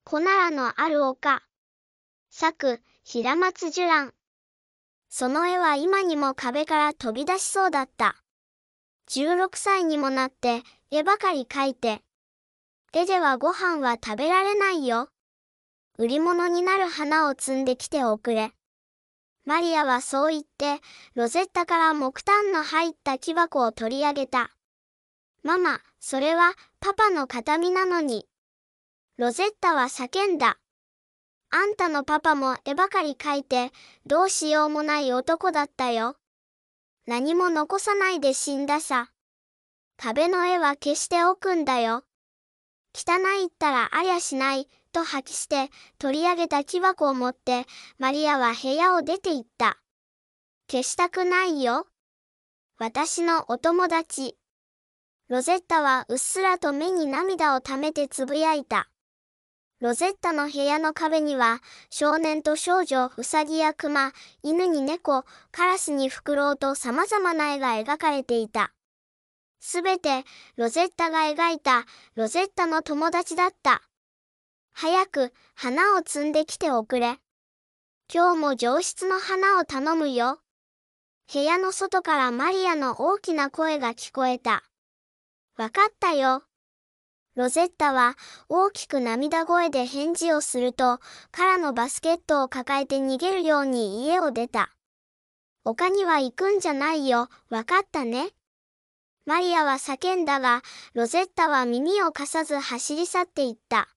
コナラのある丘。作、平松寿蘭。その絵は今にも壁から飛び出しそうだった。16歳にもなって絵ばかり描いて。絵ではご飯は食べられないよ。売り物になる花を摘んできておくれ。マリアはそう言って、ロゼッタから木炭の入った木箱を取り上げた。ママ、それはパパの形見なのに。ロゼッタは叫んだ。あんたのパパも絵ばかり描いて、どうしようもない男だったよ。何も残さないで死んださ。壁の絵は消しておくんだよ。汚いったらありゃしない、と吐き捨て、取り上げた木箱を持って、マリアは部屋を出て行った。消したくないよ。私のお友達。ロゼッタはうっすらと目に涙をためてつぶやいた。ロゼッタの部屋の壁には、少年と少女、ウサギやクマ、犬に猫、カラスにフクロウと様々な絵が描かれていた。すべて、ロゼッタが描いた、ロゼッタの友達だった。早く、花を摘んできておくれ。今日も上質の花を頼むよ。部屋の外からマリアの大きな声が聞こえた。わかったよ。ロゼッタは大きく涙声で返事をすると、空のバスケットを抱えて逃げるように家を出た。丘には行くんじゃないよ、わかったね。マリアは叫んだが、ロゼッタは耳を貸さず走り去っていった。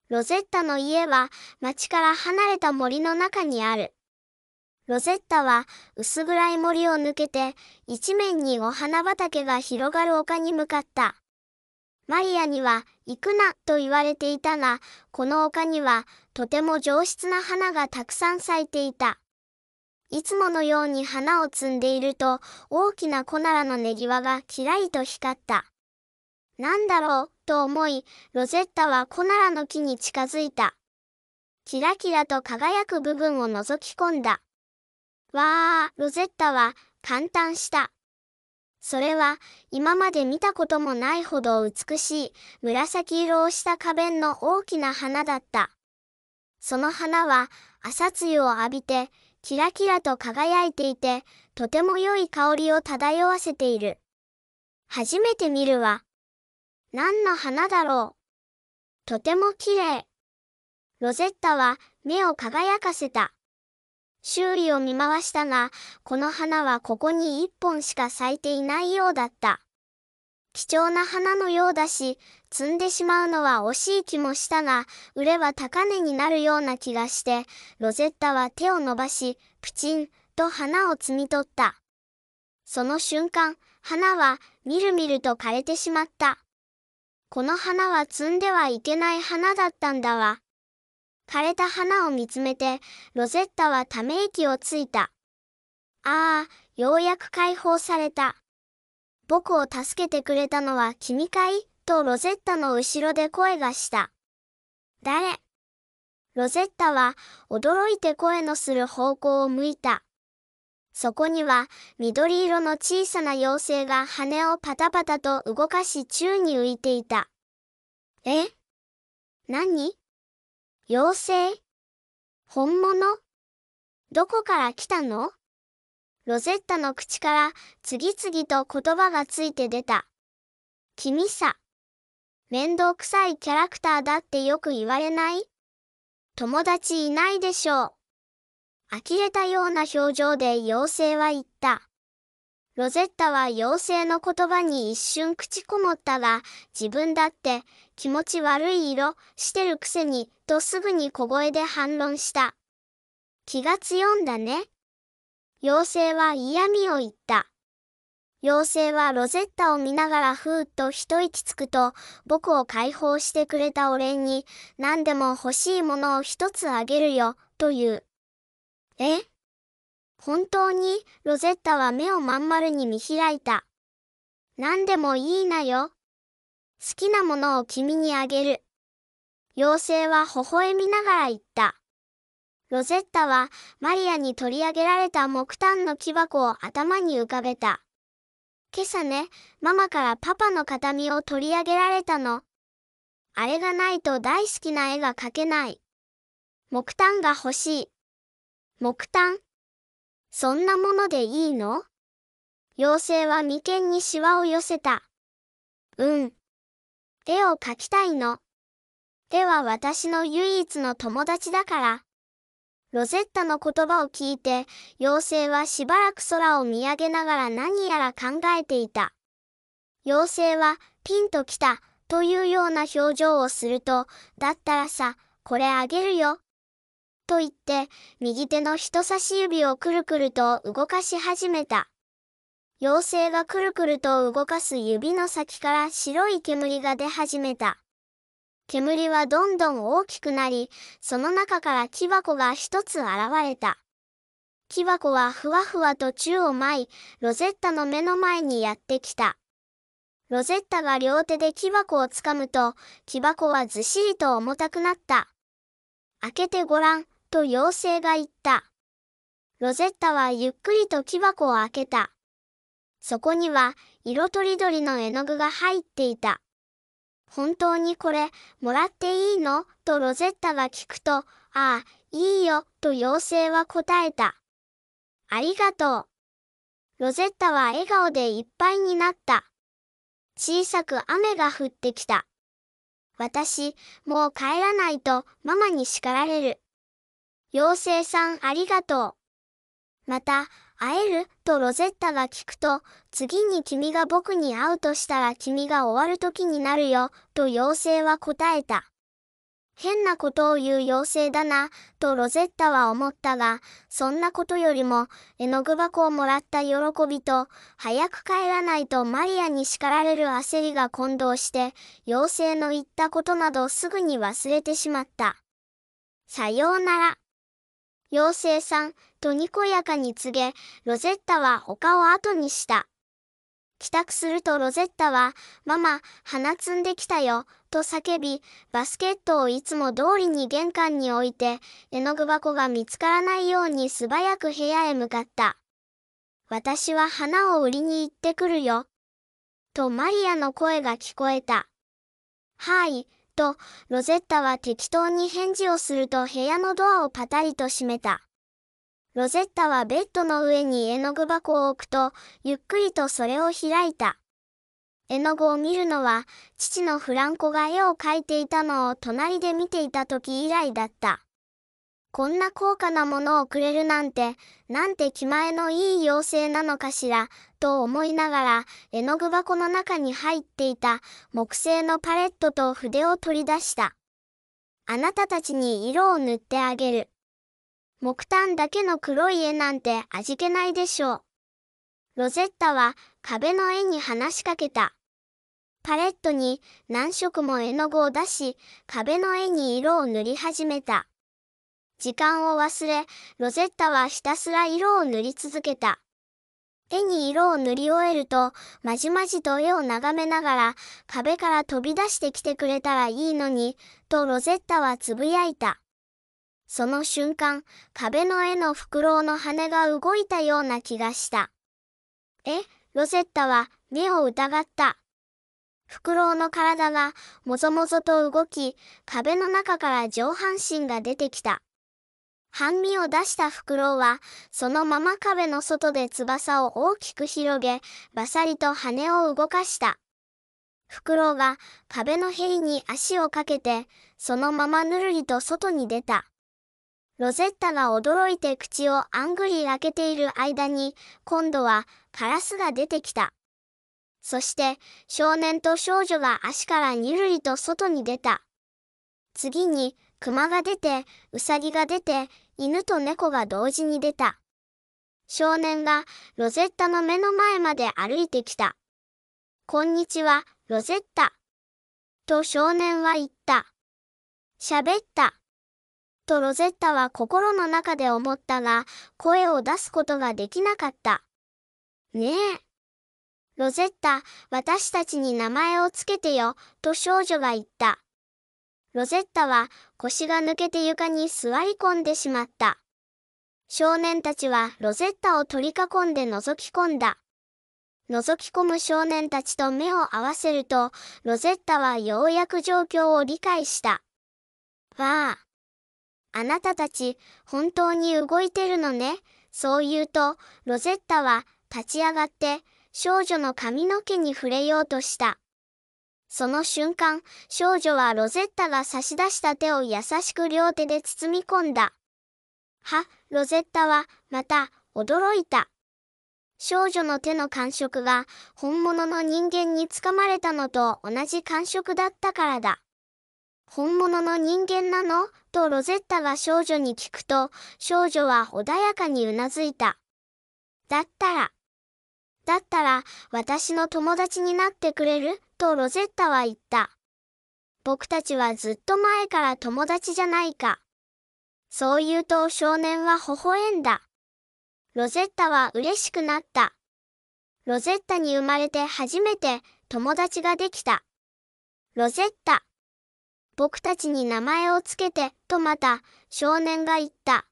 ロゼッタの家は町から離れた森の中にある。ロゼッタは薄暗い森を抜けて、一面にお花畑が広がる丘に向かった。マリアには行くなと言われていたが、この丘にはとても上質な花がたくさん咲いていた。いつものように花を摘んでいると、大きなコナラのねぎわがきらりと光った。なんだろうと思い、ロゼッタはコナラの木に近づいた。キラキラと輝く部分を覗き込んだ。わー、ロゼッタは感嘆した。それは今まで見たこともないほど美しい紫色をした花弁の大きな花だった。その花は朝露を浴びてキラキラと輝いていて、とても良い香りを漂わせている。初めて見るわ。何の花だろう。とても綺麗。ロゼッタは目を輝かせた。周囲を見回したが、この花はここに一本しか咲いていないようだった。貴重な花のようだし、摘んでしまうのは惜しい気もしたが、売れば高値になるような気がして、ロゼッタは手を伸ばし、プチンと花を摘み取った。その瞬間、花はみるみると枯れてしまった。この花は摘んではいけない花だったんだわ。枯れた花を見つめて、ロゼッタはため息をついた。ああ、ようやく解放された。僕を助けてくれたのは君かい？とロゼッタの後ろで声がした。誰？ロゼッタは驚いて声のする方向を向いた。そこには緑色の小さな妖精が羽をパタパタと動かし宙に浮いていた。え？何？妖精？本物？どこから来たの？ロゼッタの口から次々と言葉がついて出た。君さ。面倒くさいキャラクターだってよく言われない？友達いないでしょう。呆れたような表情で妖精は言った。ロゼッタは妖精の言葉に一瞬口こもったが、自分だって気持ち悪い色してるくせに、とすぐに小声で反論した。気が強んだね。妖精は嫌味を言った。妖精はロゼッタを見ながらふーっと一息つくと、僕を解放してくれたお礼に、何でも欲しいものを一つあげるよ、という。え？本当に？ロゼッタは目をまん丸に見開いた。何でもいいなよ。好きなものを君にあげる。妖精は微笑みながら言った。ロゼッタはマリアに取り上げられた木炭の木箱を頭に浮かべた。今朝ね、ママからパパの形見を取り上げられたの。あれがないと大好きな絵が描けない。木炭が欲しい。木炭？そんなものでいいの？妖精は眉間にシワを寄せた。絵を描きたいの。絵は私の唯一の友達だから。ロゼッタの言葉を聞いて、妖精はしばらく空を見上げながら何やら考えていた。妖精は、ピンときた、というような表情をすると、だったらさ、これあげるよ。と言って、右手の人差し指をくるくると動かし始めた。妖精がくるくると動かす指の先から白い煙が出始めた。煙はどんどん大きくなり、その中から木箱が一つ現れた。木箱はふわふわと宙を舞い、ロゼッタの目の前にやってきた。ロゼッタが両手で木箱をつかむと、木箱はずしりと重たくなった。開けてごらん、と妖精が言った。ロゼッタはゆっくりと木箱を開けた。そこには、色とりどりの絵の具が入っていた。本当にこれ、もらっていいの？とロゼッタが聞くと、ああ、いいよ、と妖精は答えた。ありがとう。ロゼッタは笑顔でいっぱいになった。小さく雨が降ってきた。私、もう帰らないとママに叱られる。妖精さんありがとう。また、会える？とロゼッタが聞くと、次に君が僕に会うとしたら君が終わる時になるよ、と妖精は答えた。変なことを言う妖精だな、とロゼッタは思ったが、そんなことよりも、絵の具箱をもらった喜びと、早く帰らないとマリアに叱られる焦りが混同して、妖精の言ったことなどすぐに忘れてしまった。さようなら。妖精さん、とにこやかに告げ、ロゼッタは丘を後にした。帰宅するとロゼッタは、ママ、花摘んできたよ、と叫び、バスケットをいつも通りに玄関に置いて、絵の具箱が見つからないように素早く部屋へ向かった。私は花を売りに行ってくるよ。とマリアの声が聞こえた。はい、と、ロゼッタは適当に返事をすると部屋のドアをパタリと閉めた。ロゼッタはベッドの上に絵の具箱を置くと、ゆっくりとそれを開いた。絵の具を見るのは、父のフランコが絵を描いていたのを隣で見ていた時以来だった。こんな高価なものをくれるなんて気前のいい妖精なのかしら、と思いながら、絵の具箱の中に入っていた木製のパレットと筆を取り出した。あなたたちに色を塗ってあげる。木炭だけの黒い絵なんて味気ないでしょう。ロゼッタは壁の絵に話しかけた。パレットに何色も絵の具を出し、壁の絵に色を塗り始めた。時間を忘れ、ロゼッタはひたすら色を塗り続けた。絵に色を塗り終えると、まじまじと絵を眺めながら、壁から飛び出してきてくれたらいいのに、とロゼッタはつぶやいた。その瞬間、壁の絵のフクロウの羽が動いたような気がした。ロゼッタは目を疑った。フクロウの体がもぞもぞと動き、壁の中から上半身が出てきた。半身を出したフクロウは、そのまま壁の外で翼を大きく広げ、バサリと羽を動かした。フクロウが壁の塀に足をかけて、そのままぬるりと外に出た。ロゼッタが驚いて口をあんぐり開けている間に、今度はカラスが出てきた。そして少年と少女が足からにるりと外に出た。次に熊が出て、ウサギが出て、犬と猫が同時に出た。少年がロゼッタの目の前まで歩いてきた。こんにちは、ロゼッタ。と少年は言った。喋った。とロゼッタは心の中で思ったが、声を出すことができなかった。ねえ。ロゼッタ、私たちに名前をつけてよ、と少女が言った。ロゼッタは腰が抜けて床に座り込んでしまった。少年たちはロゼッタを取り囲んで覗き込んだ。覗き込む少年たちと目を合わせると、ロゼッタはようやく状況を理解した。わあ。あなたたち、本当に動いてるのね。そう言うと、ロゼッタは立ち上がって、少女の髪の毛に触れようとした。その瞬間、少女はロゼッタが差し出した手を優しく両手で包み込んだ。ロゼッタは、また、驚いた。少女の手の感触が、本物の人間につかまれたのと同じ感触だったからだ。本物の人間なの？とロゼッタが少女に聞くと、少女は穏やかにうなずいた。だったら、私の友達になってくれる？とロゼッタは言った。僕たちはずっと前から友達じゃないか。そう言うと少年は微笑んだ。ロゼッタは嬉しくなった。ロゼッタに生まれて初めて友達ができた。ロゼッタ。僕たちに名前をつけて、とまた少年が言った。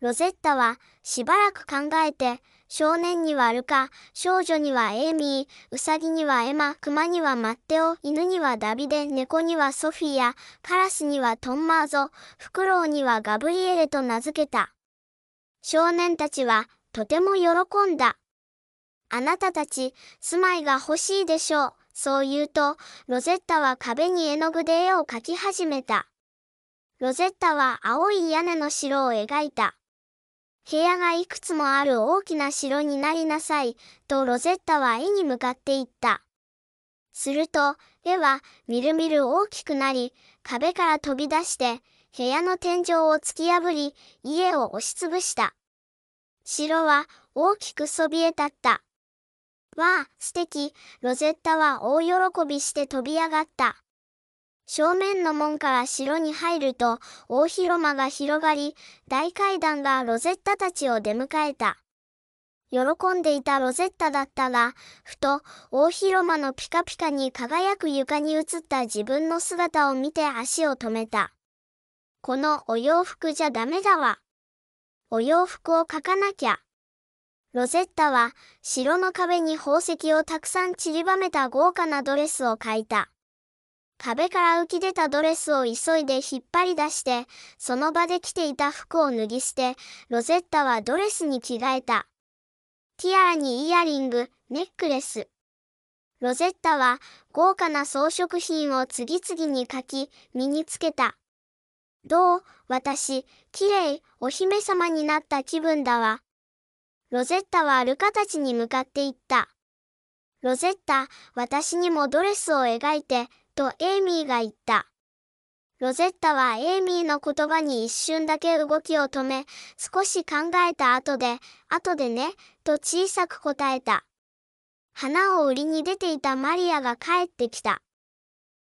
ロゼッタはしばらく考えて、少年にはルカ、少女にはエイミー、ウサギにはエマ、クマにはマッテオ、犬にはダビデ、猫にはソフィア、カラスにはトンマーゾ、フクロウにはガブリエレと名付けた。少年たちはとても喜んだ。あなたたち、住まいが欲しいでしょう。そう言うと、ロゼッタは壁に絵の具で絵を描き始めた。ロゼッタは青い屋根の城を描いた。部屋がいくつもある大きな城になりなさい、とロゼッタは絵に向かって言った。すると、絵はみるみる大きくなり、壁から飛び出して、部屋の天井を突き破り、家を押しつぶした。城は大きくそびえ立った。わあ、素敵。ロゼッタは大喜びして飛び上がった。正面の門から城に入ると、大広間が広がり、大階段がロゼッタたちを出迎えた。喜んでいたロゼッタだったが、ふと、大広間のピカピカに輝く床に映った自分の姿を見て足を止めた。このお洋服じゃダメだわ。お洋服を描かなきゃ。ロゼッタは城の壁に宝石をたくさん散りばめた豪華なドレスを描いた。壁から浮き出たドレスを急いで引っ張り出して、その場で着ていた服を脱ぎ捨て、ロゼッタはドレスに着替えた。ティアラにイヤリング、ネックレス。ロゼッタは豪華な装飾品を次々に描き、身につけた。どう？私、きれい、お姫様になった気分だわ。ロゼッタはルカたちに向かって言った。ロゼッタ、私にもドレスを描いて、とエイミーが言った。ロゼッタはエイミーの言葉に一瞬だけ動きを止め、少し考えた後でね、と小さく答えた。花を売りに出ていたマリアが帰ってきた。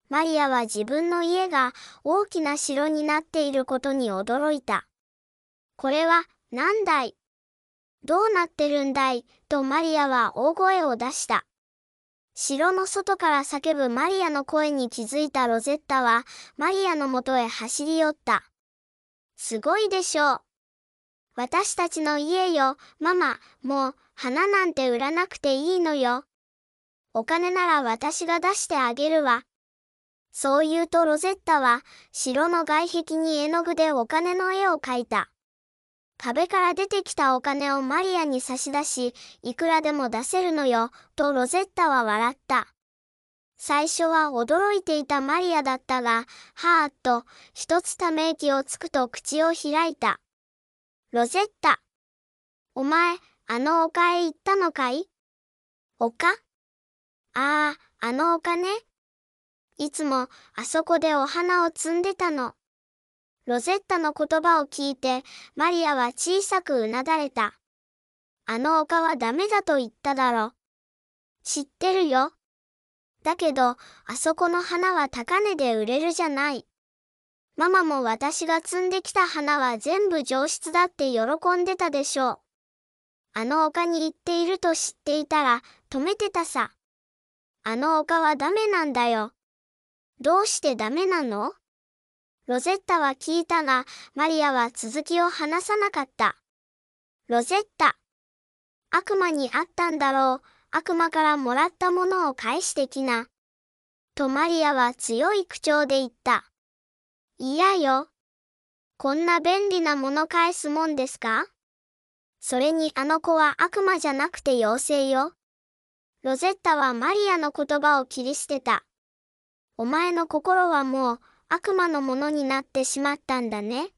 マリアは自分の家が大きな城になっていることに驚いた。これは、なんだい？どうなってるんだい？とマリアは大声を出した。城の外から叫ぶマリアの声に気づいたロゼッタは、マリアのもとへ走り寄った。すごいでしょう。私たちの家よ、ママ、もう、花なんて売らなくていいのよ。お金なら私が出してあげるわ。そう言うとロゼッタは、城の外壁に絵の具でお金の絵を描いた。壁から出てきたお金をマリアに差し出し、いくらでも出せるのよ、とロゼッタは笑った。最初は驚いていたマリアだったが、はーっと、一つため息をつくと口を開いた。ロゼッタ。お前、あの丘へ行ったのかい？丘？あの丘ね。いつも、あそこでお花を摘んでたの。ロゼッタの言葉を聞いて、マリアは小さくうなだれた。あの丘はダメだと言っただろ。知ってるよ。だけど、あそこの花は高値で売れるじゃない。ママも私が摘んできた花は全部上質だって喜んでたでしょう。あの丘に行っていると知っていたら、止めてたさ。あの丘はダメなんだよ。どうしてダメなの？ロゼッタは聞いたが、マリアは続きを話さなかった。ロゼッタ。悪魔に会ったんだろう。悪魔からもらったものを返してきな。とマリアは強い口調で言った。いやよ。こんな便利なもの返すもんですか？それにあの子は悪魔じゃなくて妖精よ。ロゼッタはマリアの言葉を切り捨てた。お前の心はもう悪魔のものになってしまったんだね。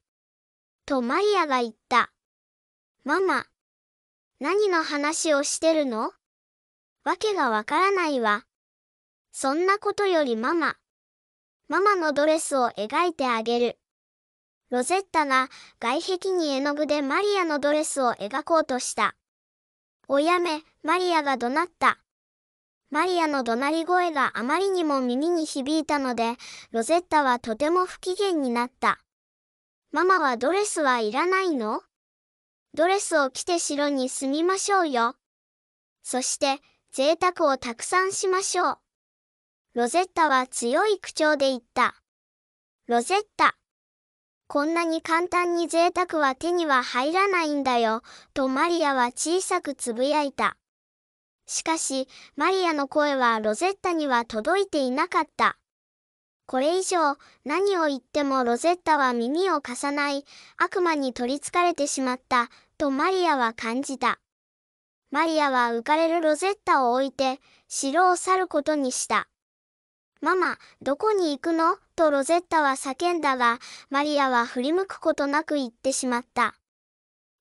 とマリアが言った。ママ、何の話をしてるの？わけがわからないわ。そんなことよりママのドレスを描いてあげる。ロゼッタが外壁に絵の具でマリアのドレスを描こうとした。おやめ、マリアが怒鳴った。マリアの怒鳴り声があまりにも耳に響いたので、ロゼッタはとても不機嫌になった。ママはドレスはいらないの？ドレスを着て城に住みましょうよ。そして、贅沢をたくさんしましょう。ロゼッタは強い口調で言った。ロゼッタ。こんなに簡単に贅沢は手には入らないんだよ、とマリアは小さくつぶやいた。しかし、マリアの声はロゼッタには届いていなかった。これ以上、何を言ってもロゼッタは耳を貸さない、悪魔に取り憑かれてしまった、とマリアは感じた。マリアは浮かれるロゼッタを置いて、城を去ることにした。ママ、どこに行くの？とロゼッタは叫んだが、マリアは振り向くことなく言ってしまった。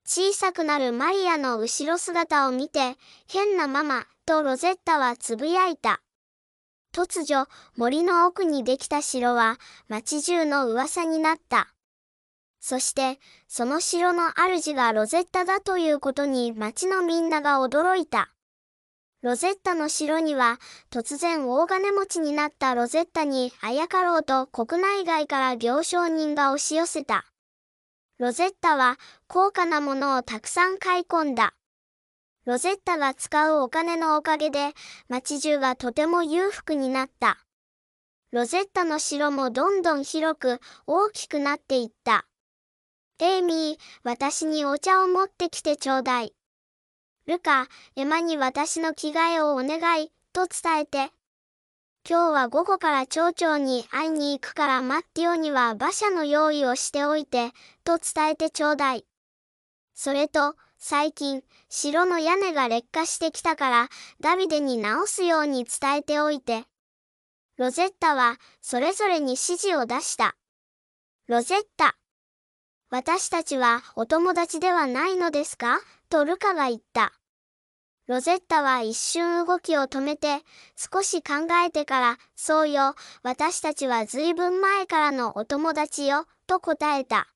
小さくなるマリアの後ろ姿を見て、変なママ、とロゼッタはつぶやいた。突如、森の奥にできた城は、町中の噂になった。そして、その城の主がロゼッタだということに町のみんなが驚いた。ロゼッタの城には、突然大金持ちになったロゼッタにあやかろうと国内外から行商人が押し寄せた。ロゼッタは高価なものをたくさん買い込んだ。ロゼッタが使うお金のおかげで、町中がとても裕福になった。ロゼッタの城もどんどん広く大きくなっていった。エイミー、私にお茶を持ってきてちょうだい。ルカ、エマに私の着替えをお願い、と伝えて。今日は午後から町長に会いに行くからマッティオには馬車の用意をしておいて、と伝えてちょうだい。それと、最近、城の屋根が劣化してきたから、ダビデに直すように伝えておいて。ロゼッタは、それぞれに指示を出した。ロゼッタ。私たちはお友達ではないのですか？とルカが言った。ロゼッタは一瞬動きを止めて、少し考えてから、そうよ、私たちはずいぶん前からのお友達よ、と答えた。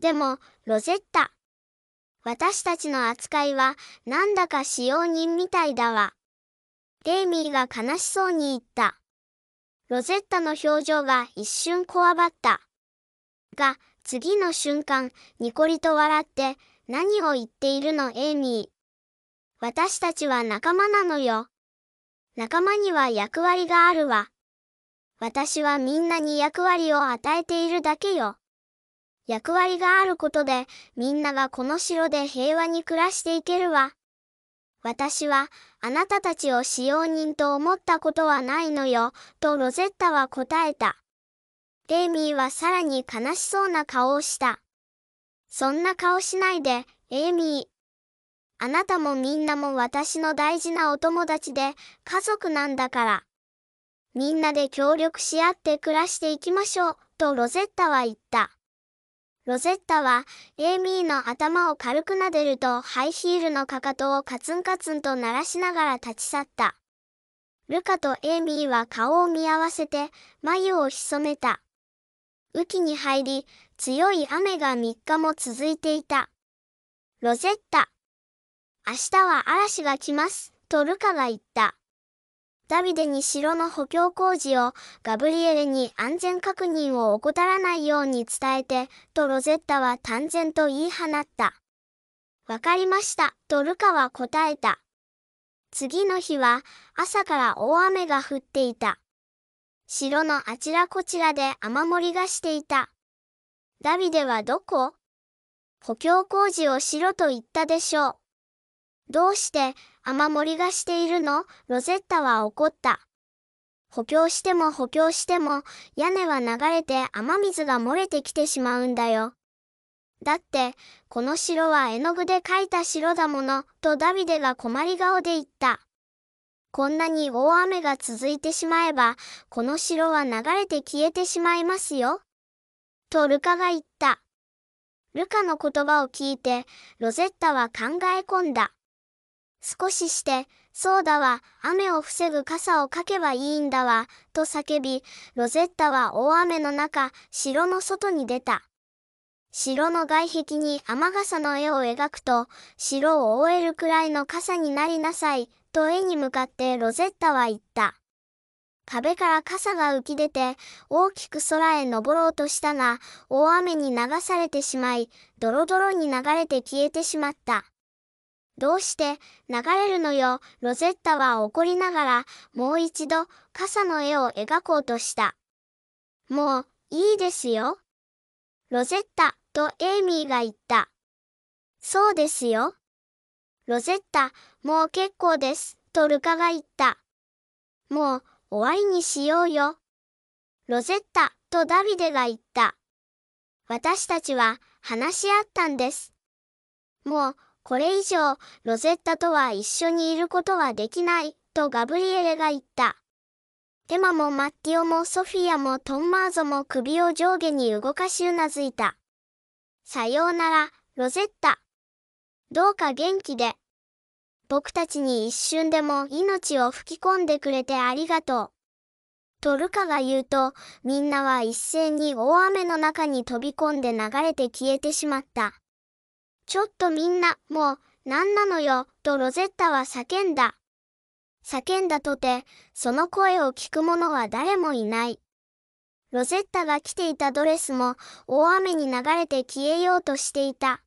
でも、ロゼッタ。私たちの扱いは、なんだか使用人みたいだわ。エイミーが悲しそうに言った。ロゼッタの表情が一瞬こわばった。が、次の瞬間、ニコリと笑って、何を言っているのエイミー。私たちは仲間なのよ。仲間には役割があるわ。私はみんなに役割を与えているだけよ。役割があることで、みんながこの城で平和に暮らしていけるわ。私は、あなたたちを使用人と思ったことはないのよ、とロゼッタは答えた。エイミーはさらに悲しそうな顔をした。そんな顔しないで、エイミー。あなたもみんなも私の大事なお友達で、家族なんだから。みんなで協力し合って暮らしていきましょう、とロゼッタは言った。ロゼッタは、エイミーの頭を軽く撫でるとハイヒールのかかとをカツンカツンと鳴らしながら立ち去った。ルカとエイミーは顔を見合わせて、眉を潜めた。雨季に入り、強い雨が3日も続いていた。ロゼッタ。明日は嵐が来ます、とルカが言った。ダビデに城の補強工事を、ガブリエレに安全確認を怠らないように伝えて、とロゼッタは淡然と言い放った。わかりました、とルカは答えた。次の日は、朝から大雨が降っていた。城のあちらこちらで雨漏りがしていた。ダビデはどこ？補強工事をしろと言ったでしょう。どうして雨漏りがしているの？ロゼッタは怒った。補強しても補強しても屋根は流れて雨水が漏れてきてしまうんだよ。だって、この城は絵の具で描いた城だもの、とダビデが困り顔で言った。こんなに大雨が続いてしまえば、この城は流れて消えてしまいますよ。とルカが言った。ルカの言葉を聞いて、ロゼッタは考え込んだ。少しして、そうだわ、雨を防ぐ傘をかけばいいんだわ、と叫び、ロゼッタは大雨の中、城の外に出た。城の外壁に雨傘の絵を描くと、城を覆えるくらいの傘になりなさい、と絵に向かってロゼッタは言った。壁から傘が浮き出て、大きく空へ登ろうとしたが、大雨に流されてしまい、ドロドロに流れて消えてしまった。どうして流れるのよ、ロゼッタは怒りながら、もう一度傘の絵を描こうとした。もう、いいですよ。ロゼッタ、とエイミーが言った。そうですよ。ロゼッタ、もう結構です、とルカが言った。もう、終わりにしようよ。ロゼッタ、とダビデが言った。私たちは話し合ったんです。もう、これ以上、ロゼッタとは一緒にいることはできない、とガブリエレが言った。エマもマッティオもソフィアもトンマーゾも首を上下に動かしうなずいた。さようなら、ロゼッタ。どうか元気で。僕たちに一瞬でも命を吹き込んでくれてありがとう。とルカが言うと、みんなは一斉に大雨の中に飛び込んで流れて消えてしまった。ちょっとみんな、もう、なんなのよ、とロゼッタは叫んだ。叫んだとて、その声を聞く者は誰もいない。ロゼッタが着ていたドレスも、大雨に流れて消えようとしていた。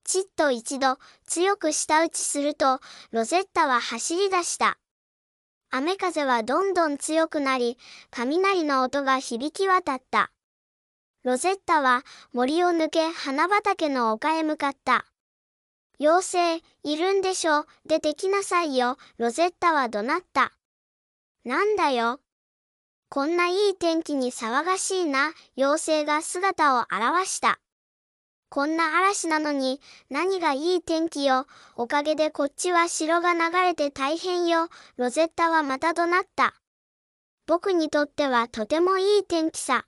ちっと一度、強く舌打ちすると、ロゼッタは走り出した。雨風はどんどん強くなり、雷の音が響き渡った。ロゼッタは森を抜け花畑の丘へ向かった。妖精、いるんでしょ、出てきなさいよ、ロゼッタは怒鳴った。なんだよ。こんないい天気に騒がしいな、妖精が姿を現した。こんな嵐なのに、何がいい天気よ。おかげでこっちは城が流れて大変よ。ロゼッタはまた怒鳴った。僕にとってはとてもいい天気さ。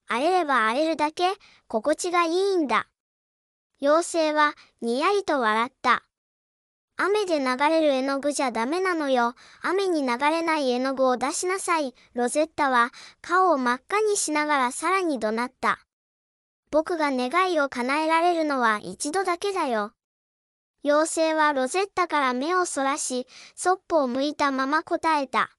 荒れれば荒れるだけ、心地がいいんだ。妖精は、にやりと笑った。雨で流れる絵の具じゃダメなのよ。雨に流れない絵の具を出しなさい。ロゼッタは、顔を真っ赤にしながらさらに怒鳴った。僕が願いを叶えられるのは一度だけだよ。妖精はロゼッタから目をそらし、そっぽを向いたまま答えた。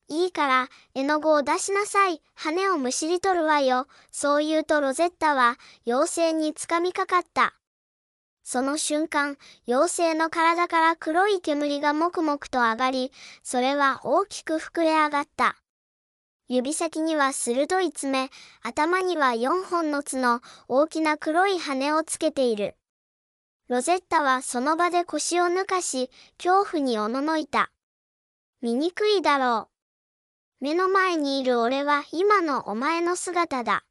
いいから、絵の具を出しなさい。羽をむしり取るわよ。そう言うとロゼッタは、妖精につかみかかった。その瞬間、妖精の体から黒い煙がもくもくと上がり、それは大きく膨れ上がった。指先には鋭い爪、頭には4本の角、大きな黒い羽をつけている。ロゼッタはその場で腰を抜かし、恐怖におののいた。醜いだろう。目の前にいる俺は今のお前の姿だ。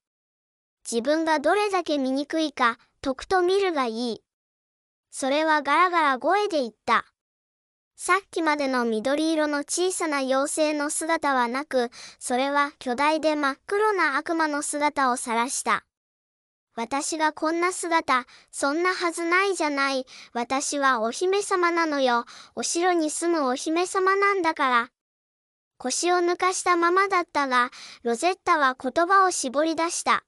自分がどれだけ醜いか、とくと見るがいい。それはガラガラ声で言った。さっきまでの緑色の小さな妖精の姿はなく、それは巨大で真っ黒な悪魔の姿を晒した。私がこんな姿、そんなはずないじゃない。私はお姫様なのよ。お城に住むお姫様なんだから。腰を抜かしたままだったが、ロゼッタは言葉を絞り出した。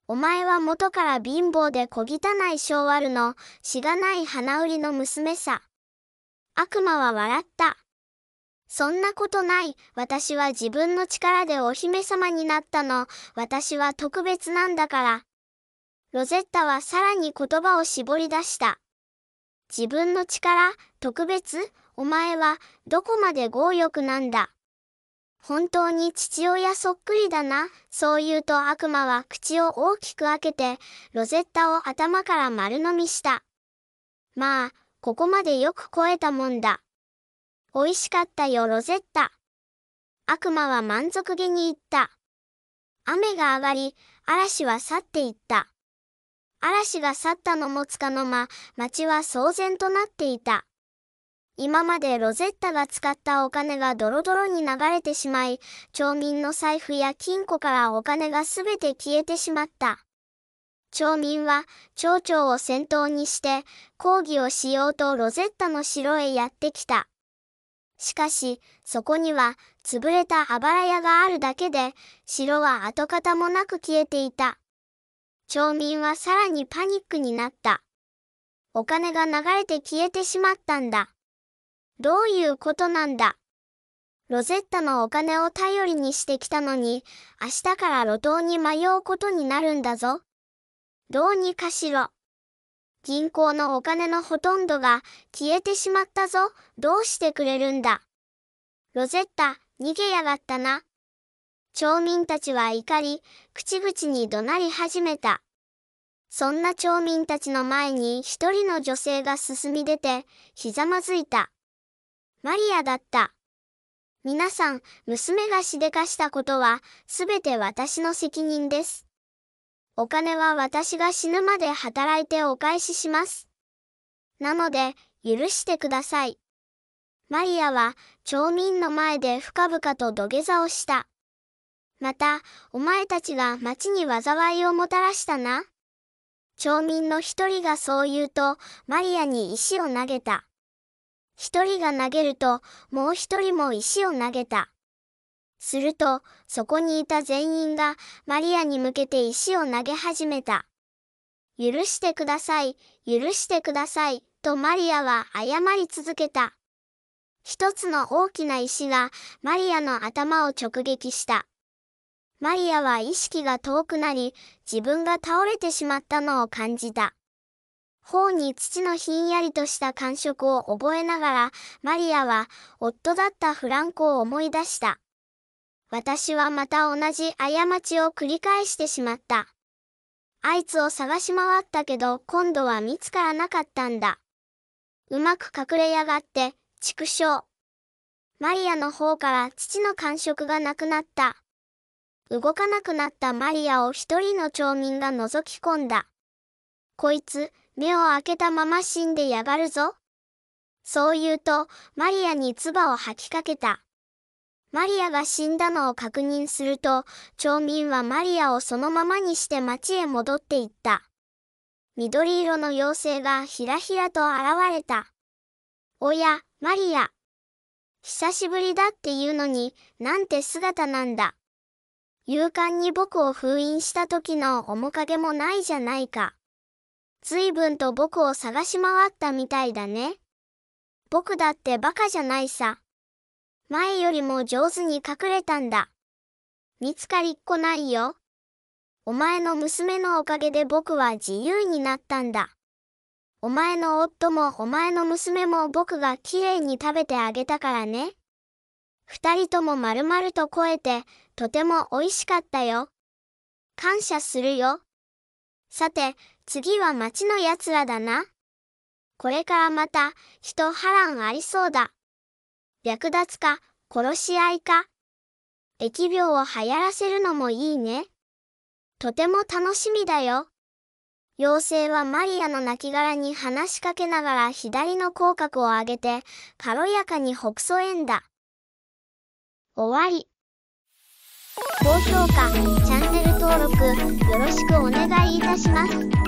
お前は元から貧乏で小汚い性悪の、しがない花売りの娘さ。悪魔は笑った。そんなことない。私は自分の力でお姫様になったの。私は特別なんだから。ロゼッタはさらに言葉を絞り出した。自分の力、特別？お前はどこまで強欲なんだ。本当に父親そっくりだな。そう言うと悪魔は口を大きく開けて、ロゼッタを頭から丸飲みした。まあ、ここまでよく来えたもんだ。美味しかったよロゼッタ。悪魔は満足げに言った。雨が上がり、嵐は去っていった。嵐が去ったのもつかの間、町は騒然となっていた。今までロゼッタが使ったお金がドロドロに流れてしまい、町民の財布や金庫からお金がすべて消えてしまった。町民は町長を先頭にして抗議をしようとロゼッタの城へやってきた。しかし、そこには潰れたあばら屋があるだけで、城は跡形もなく消えていた。町民はさらにパニックになった。お金が流れて消えてしまったんだ。どういうことなんだ。ロゼッタのお金を頼りにしてきたのに、明日から路頭に迷うことになるんだぞ。どうにかしろ。銀行のお金のほとんどが消えてしまったぞ。どうしてくれるんだ。ロゼッタ、逃げやがったな。町民たちは怒り、口々に怒鳴り始めた。そんな町民たちの前に一人の女性が進み出て、ひざまずいた。マリアだった。皆さん、娘がしでかしたことは、すべて私の責任です。お金は私が死ぬまで働いてお返しします。なので、許してください。マリアは、町民の前で深々と土下座をした。また、お前たちが町に災いをもたらしたな。町民の一人がそう言うと、マリアに石を投げた。一人が投げると、もう一人も石を投げた。すると、そこにいた全員がマリアに向けて石を投げ始めた。許してください、許してください、とマリアは謝り続けた。一つの大きな石がマリアの頭を直撃した。マリアは意識が遠くなり、自分が倒れてしまったのを感じた。頬に土のひんやりとした感触を覚えながら、マリアは夫だったフランコを思い出した。私はまた同じ過ちを繰り返してしまった。あいつを探し回ったけど今度は見つからなかったんだ。うまく隠れやがって、畜生。マリアの方から土の感触がなくなった。動かなくなったマリアを一人の町民が覗き込んだ。こいつ、目を開けたまま死んでやがるぞ。そう言うと、マリアに唾を吐きかけた。マリアが死んだのを確認すると、町民はマリアをそのままにして町へ戻っていった。緑色の妖精がひらひらと現れた。おや、マリア。久しぶりだっていうのに、なんて姿なんだ。勇敢に僕を封印した時の面影もないじゃないか。随分と僕を探し回ったみたいだね。僕だってバカじゃないさ。前よりも上手に隠れたんだ。見つかりっこないよ。お前の娘のおかげで僕は自由になったんだ。お前の夫もお前の娘も僕がきれいに食べてあげたからね。二人とも丸々と肥えて、とても美味しかったよ。感謝するよ。さて、次は町のやつらだな。これからまた、一波乱ありそうだ。略奪か、殺し合いか。疫病を流行らせるのもいいね。とても楽しみだよ。妖精はマリアの亡骸に話しかけながら左の口角を上げて、軽やかにほくそ笑んだ。終わり。高評価、チャンネル登録、よろしくお願いいたします。